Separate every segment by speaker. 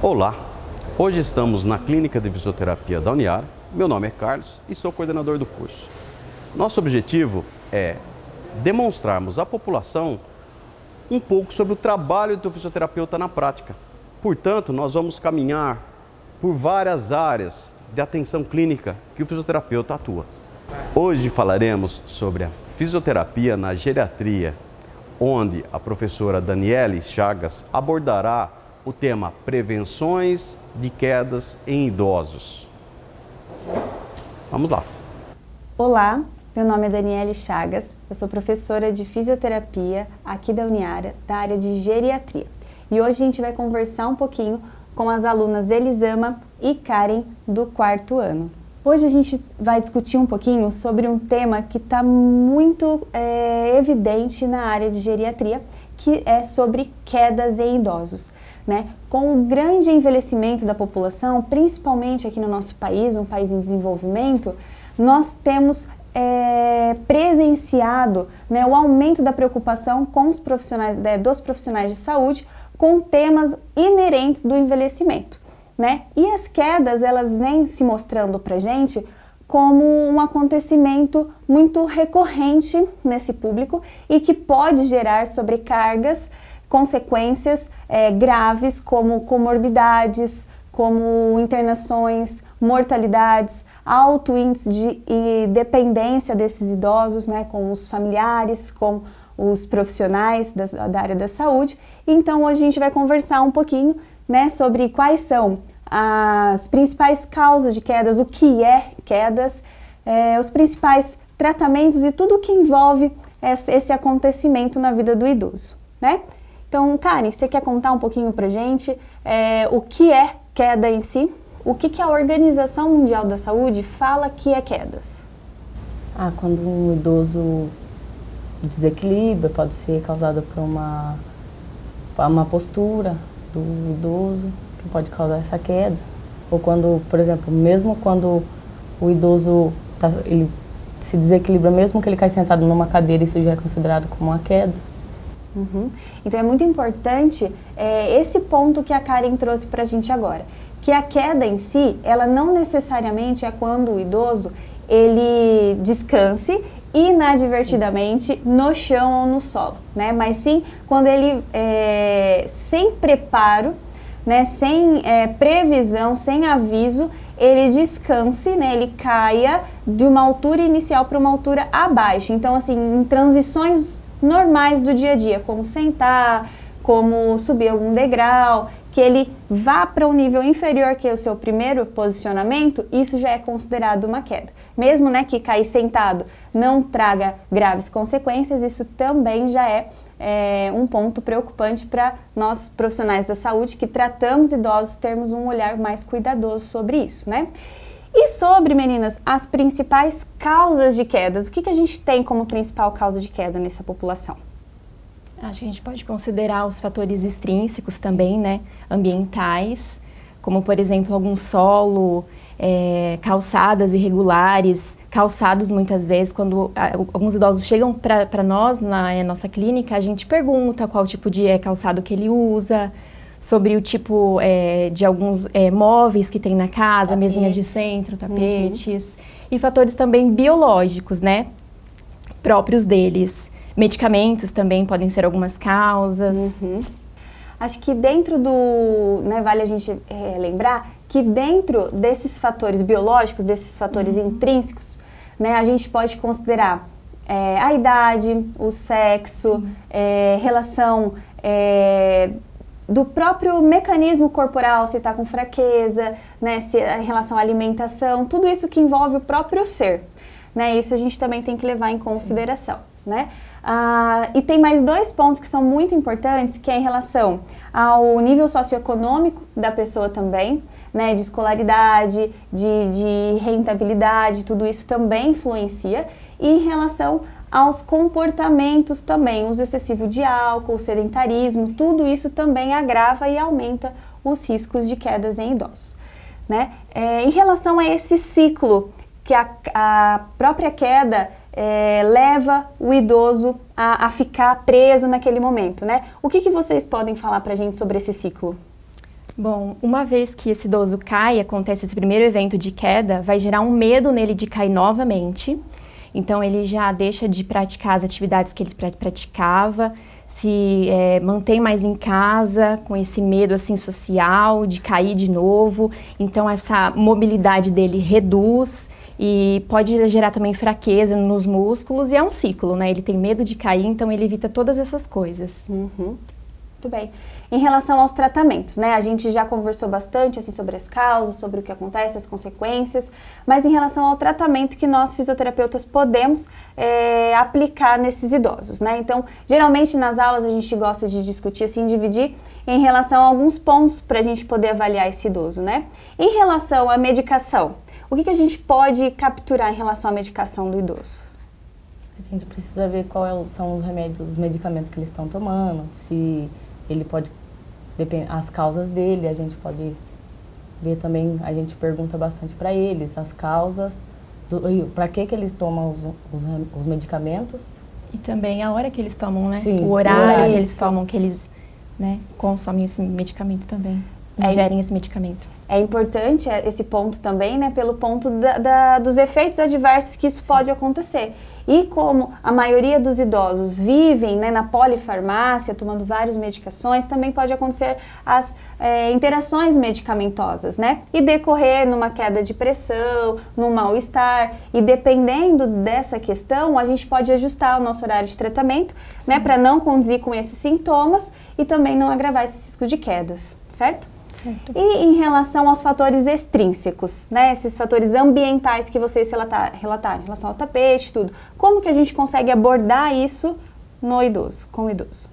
Speaker 1: Olá, hoje estamos na Clínica de Fisioterapia da Uniara. Meu nome é Carlos e sou coordenador do curso. Nosso objetivo é demonstrarmos à população um pouco sobre o trabalho do fisioterapeuta na prática. Portanto, nós vamos caminhar por várias áreas de atenção clínica que o fisioterapeuta atua. Hoje falaremos sobre a fisioterapia na geriatria, onde a professora Daniele Chagas abordará o tema prevenções de quedas em idosos. Vamos lá.
Speaker 2: Olá, meu nome é Daniele Chagas, eu sou professora de fisioterapia aqui da Uniara, da área de geriatria. E hoje a gente vai conversar um pouquinho com as alunas Elisama e Karen do 4º ano. Hoje a gente vai discutir um pouquinho sobre um tema que está muito evidente na área de geriatria, que é sobre quedas em idosos. Né? Com o grande envelhecimento da população, principalmente aqui no nosso país, um país em desenvolvimento, nós temos presenciado, né, o aumento da preocupação com os profissionais, dos profissionais de saúde com temas inerentes do envelhecimento. Né? E as quedas, elas vêm se mostrando para a gente como um acontecimento muito recorrente nesse público e que pode gerar sobrecargas, consequências graves como comorbidades, como internações, mortalidades, alto índice de dependência desses idosos, né, com os familiares, com os profissionais da área da saúde. Então hoje a gente vai conversar um pouquinho, né, sobre quais são as principais causas de quedas, o que é quedas, os principais tratamentos e tudo o que envolve esse acontecimento na vida do idoso, né? Então, Karen, você quer contar um pouquinho pra gente o que é queda em si? O que a Organização Mundial da Saúde fala que é quedas?
Speaker 3: Quando um idoso desequilibra, pode ser causado por uma postura do idoso, que pode causar essa queda. Ou quando, por exemplo, mesmo quando o idoso ele se desequilibra, mesmo que ele cai sentado numa cadeira, isso já é considerado como uma queda.
Speaker 2: Uhum. Então é muito importante esse ponto que a Karen trouxe para a gente agora, que a queda em si, ela não necessariamente é quando o idoso ele descanse inadvertidamente no chão ou no solo, né? Mas sim quando ele sem preparo, né, sem previsão, sem aviso, ele descanse, né, ele caia de uma altura inicial para uma altura abaixo. Então, assim, em transições normais do dia a dia, como sentar, como subir algum degrau, que ele vá para um nível inferior que o seu primeiro posicionamento, isso já é considerado uma queda. Mesmo, né, que cair sentado não traga graves consequências, isso também já é um ponto preocupante para nós profissionais da saúde que tratamos idosos termos um olhar mais cuidadoso sobre isso, né? E sobre, meninas, as principais causas de quedas, o que a gente tem como principal causa de queda nessa população?
Speaker 4: Acho que a gente pode considerar os fatores extrínsecos também, né, ambientais, como por exemplo algum solo, calçadas irregulares, calçados muitas vezes, quando alguns idosos chegam para nós na nossa clínica, a gente pergunta qual tipo de calçado que ele usa, sobre o tipo de alguns móveis que tem na casa, tapetes, mesinha de centro, tapetes, e fatores também biológicos, né, próprios deles. Medicamentos também podem ser algumas causas.
Speaker 2: Acho que dentro né, vale a gente lembrar que dentro desses fatores biológicos, desses fatores intrínsecos, né, a gente pode considerar a idade, o sexo, relação do próprio mecanismo corporal, se está com fraqueza, né, se em relação à alimentação, tudo isso que envolve o próprio ser, né, isso a gente também tem que levar em consideração, né. E tem mais dois pontos que são muito importantes, que é em relação ao nível socioeconômico da pessoa também, né, de escolaridade, de rentabilidade, tudo isso também influencia, e em relação aos comportamentos também, uso excessivo de álcool, sedentarismo, tudo isso também agrava e aumenta os riscos de quedas em idosos, né? Em relação a esse ciclo, que a própria queda leva o idoso a ficar preso naquele momento, né? O que vocês podem falar pra gente sobre esse ciclo?
Speaker 4: Bom, uma vez que esse idoso cai, acontece esse primeiro evento de queda, vai gerar um medo nele de cair novamente. Então, ele já deixa de praticar as atividades que ele praticava, se mantém mais em casa, com esse medo assim social de cair de novo. Então, essa mobilidade dele reduz e pode gerar também fraqueza nos músculos, e é um ciclo, né? Ele tem medo de cair, então ele evita todas essas coisas.
Speaker 2: Uhum. Muito bem. Em relação aos tratamentos, né? A gente já conversou bastante assim, sobre as causas, sobre o que acontece, as consequências, mas em relação ao tratamento que nós fisioterapeutas podemos aplicar nesses idosos, né? Então, geralmente nas aulas a gente gosta de discutir, assim, dividir em relação a alguns pontos para a gente poder avaliar esse idoso, né? Em relação à medicação, o que a gente pode capturar em relação à medicação do idoso?
Speaker 3: A gente precisa ver quais são os remédios, os medicamentos que eles estão tomando, se ele pode, as causas dele, a gente pode ver também, a gente pergunta bastante para eles as causas, para que eles tomam os medicamentos.
Speaker 4: E também a hora que eles tomam, né?
Speaker 3: Sim,
Speaker 4: o horário que eles
Speaker 2: isso.
Speaker 4: tomam, que eles, né, consomem esse medicamento também, ingerem esse medicamento.
Speaker 2: É importante esse ponto também, né, pelo ponto dos efeitos adversos que isso pode acontecer. E como a maioria dos idosos vivem, né, na polifarmácia, tomando várias medicações, também pode acontecer as interações medicamentosas, né? E decorrer numa queda de pressão, num mal-estar. E dependendo dessa questão, a gente pode ajustar o nosso horário de tratamento, né, para não conduzir com esses sintomas e também não agravar esse risco de quedas, certo?
Speaker 4: Certo.
Speaker 2: E em relação aos fatores extrínsecos, né, esses fatores ambientais que vocês relataram, em relação ao tapete, tudo, como que a gente consegue abordar isso no idoso, com o idoso?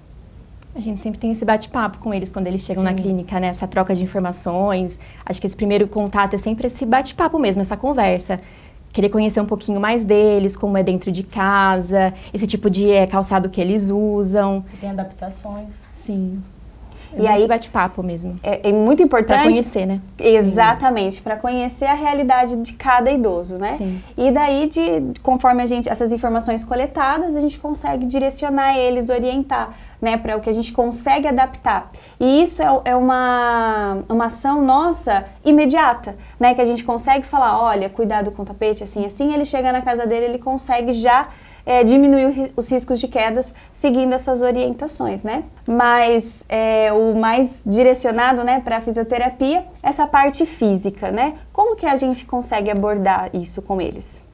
Speaker 4: A gente sempre tem esse bate-papo com eles quando eles chegam na clínica, né? Essa troca de informações. Acho que esse primeiro contato é sempre esse bate-papo mesmo, essa conversa. Querer conhecer um pouquinho mais deles, como é dentro de casa, esse tipo de calçado que eles usam.
Speaker 3: Se tem adaptações.
Speaker 4: Sim.
Speaker 2: E aí,
Speaker 4: esse bate-papo mesmo.
Speaker 2: É muito importante.
Speaker 4: Para conhecer, né?
Speaker 2: Exatamente, para conhecer a realidade de cada idoso, né?
Speaker 4: Sim.
Speaker 2: E daí, conforme essas informações coletadas, a gente consegue direcionar eles, orientar, né? Para o que a gente consegue adaptar. E isso é uma ação nossa imediata, né? Que a gente consegue falar, olha, cuidado com o tapete, assim, assim. Ele chega na casa dele, ele consegue já diminuir os riscos de quedas seguindo essas orientações, né? Mas o mais direcionado, né, para a fisioterapia, essa parte física, né? Como que a gente consegue abordar isso com eles?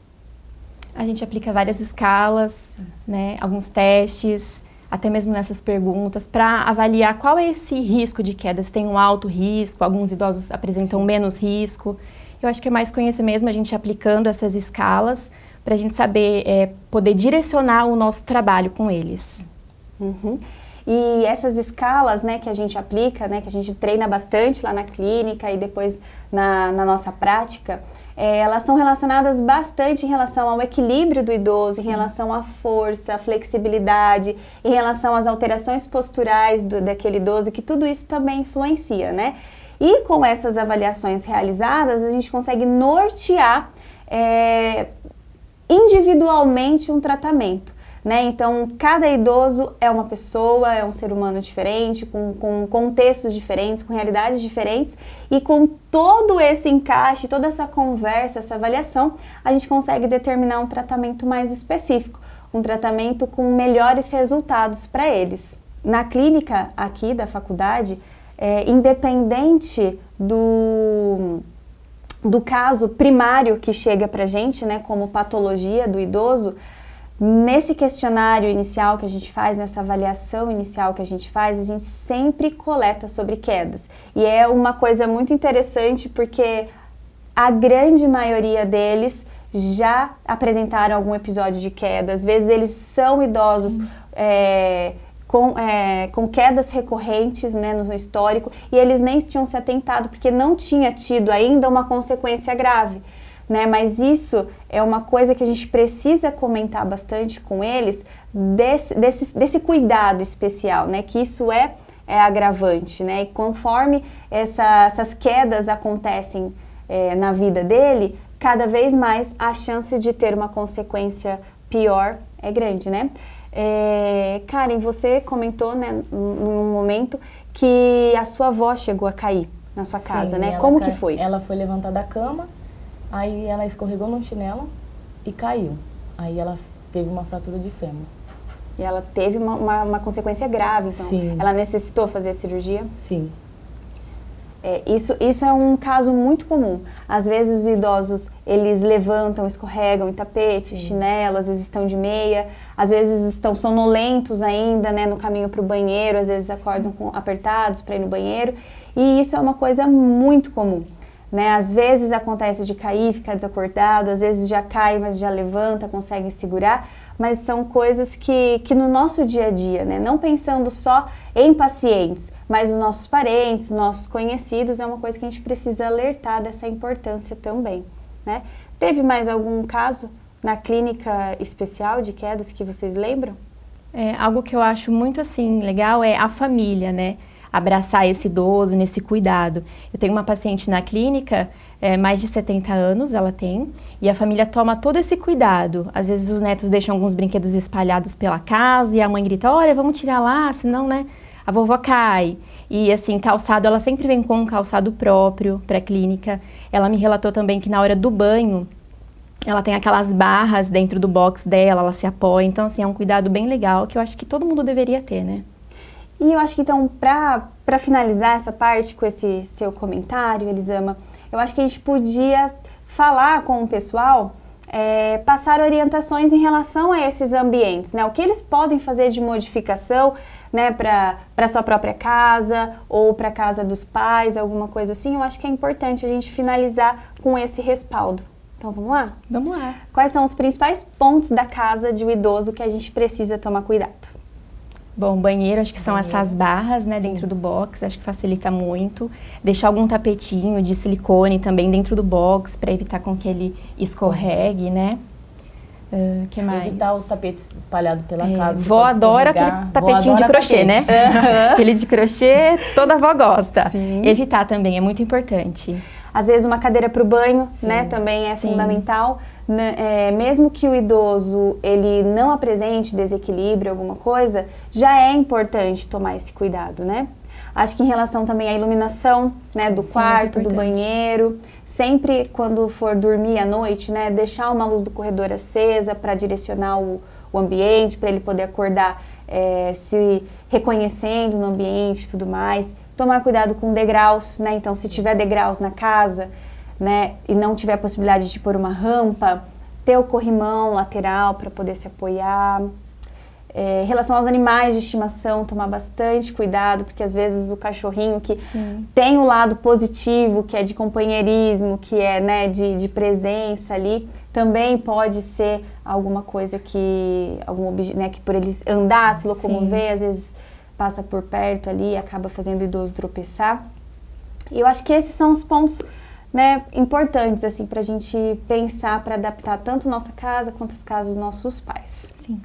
Speaker 4: A gente aplica várias escalas, né, alguns testes, até mesmo nessas perguntas, para avaliar qual é esse risco de queda. Se tem um alto risco, alguns idosos apresentam menos risco. Eu acho que é mais conhecer mesmo a gente aplicando essas escalas, para a gente saber, poder direcionar o nosso trabalho com eles.
Speaker 2: Uhum. E essas escalas, né, que a gente aplica, né, que a gente treina bastante lá na clínica e depois na nossa prática, elas são relacionadas bastante em relação ao equilíbrio do idoso, em relação à força, à flexibilidade, em relação às alterações posturais daquele idoso, que tudo isso também influencia, né? E com essas avaliações realizadas, a gente consegue nortear individualmente um tratamento, né? Então, cada idoso é uma pessoa, é um ser humano diferente, com contextos diferentes, com realidades diferentes, e com todo esse encaixe, toda essa conversa, essa avaliação, a gente consegue determinar um tratamento mais específico, um tratamento com melhores resultados para eles. Na clínica aqui da faculdade, independente do caso primário que chega para a gente, né, como patologia do idoso, nesse questionário inicial que a gente faz, nessa avaliação inicial que a gente faz, a gente sempre coleta sobre quedas. E é uma coisa muito interessante porque a grande maioria deles já apresentaram algum episódio de queda. Às vezes eles são idosos com quedas recorrentes, né, no histórico, e eles nem tinham se atentado porque não tinha tido ainda uma consequência grave, né? Mas isso é uma coisa que a gente precisa comentar bastante com eles, desse cuidado especial, né? Que isso é agravante, né? E conforme essas quedas acontecem na vida dele, cada vez mais a chance de ter uma consequência pior é grande, né? Karen, você comentou, né, num momento que a sua avó chegou a cair na sua casa,
Speaker 3: Sim,
Speaker 2: né?
Speaker 3: ela
Speaker 2: Como que foi?
Speaker 3: Ela foi levantar da cama, aí ela escorregou no chinelo e caiu. Aí ela teve uma fratura de fêmur.
Speaker 2: E ela teve uma consequência grave, então.
Speaker 3: Sim.
Speaker 2: Ela necessitou fazer a cirurgia?
Speaker 3: Sim.
Speaker 2: Isso é um caso muito comum. Às vezes os idosos, eles levantam, escorregam em tapete, chinelo, às vezes estão de meia, às vezes estão sonolentos ainda, né, no caminho para o banheiro, às vezes acordam apertados para ir no banheiro, e isso é uma coisa muito comum. Né? Às vezes acontece de cair, ficar desacordado, às vezes já cai, mas já levanta, consegue segurar, mas são coisas que no nosso dia a dia, né? Não pensando só em pacientes, mas os nossos parentes, nossos conhecidos, é uma coisa que a gente precisa alertar dessa importância também. Né? Teve mais algum caso na clínica especial de quedas que vocês lembram?
Speaker 4: Algo que eu acho muito assim legal é a família, né? Abraçar esse idoso nesse cuidado. Eu tenho uma paciente na clínica, mais de 70 anos ela tem, e a família toma todo esse cuidado. Às vezes os netos deixam alguns brinquedos espalhados pela casa e a mãe grita, olha, vamos tirar lá, senão, né, a vovó cai. E assim, calçado, ela sempre vem com um calçado próprio para a clínica. Ela me relatou também que na hora do banho, ela tem aquelas barras dentro do box dela, ela se apoia. Então, assim, é um cuidado bem legal que eu acho que todo mundo deveria ter, né?
Speaker 2: E eu acho que então, para finalizar essa parte com esse seu comentário, Elisama, eu acho que a gente podia falar com o pessoal, passar orientações em relação a esses ambientes, né? O que eles podem fazer de modificação, né, para sua própria casa ou para a casa dos pais, alguma coisa assim. Eu acho que é importante a gente finalizar com esse respaldo. Então, vamos lá?
Speaker 4: Vamos lá.
Speaker 2: Quais são os principais pontos da casa de um idoso que a gente precisa tomar cuidado?
Speaker 4: Bom, banheiro, acho que são essas barras, né, dentro do box, acho que facilita muito. Deixar algum tapetinho de silicone também dentro do box, para evitar com que ele escorregue, né? Que mais?
Speaker 3: Evitar os tapetes espalhados pela casa.
Speaker 4: Vó adora aquele tapetinho de crochê, né? Aquele de crochê, toda avó gosta.
Speaker 2: Sim.
Speaker 4: Evitar também, é muito importante.
Speaker 2: Às vezes uma cadeira para o banho, né, também é fundamental. Mesmo que o idoso ele não apresente desequilíbrio, alguma coisa, já é importante tomar esse cuidado, né? Acho que em relação também à iluminação, né, do quarto, do banheiro, sempre quando for dormir à noite, né, deixar uma luz do corredor acesa para direcionar o ambiente, para ele poder acordar se reconhecendo no ambiente e tudo mais. Tomar cuidado com degraus, né? Então, se tiver degraus na casa, né, e não tiver possibilidade de pôr uma rampa, ter o corrimão lateral para poder se apoiar. Em relação aos animais de estimação, tomar bastante cuidado, porque às vezes o cachorrinho que tem o lado positivo, que é de companheirismo, que é, né, de presença ali, também pode ser alguma coisa que, né, que por ele andar, se locomover, às vezes passa por perto ali e acaba fazendo o idoso tropeçar. E eu acho que esses são os pontos, né, importantes assim, para a gente pensar, para adaptar tanto nossa casa quanto as casas dos nossos pais.
Speaker 4: Sim.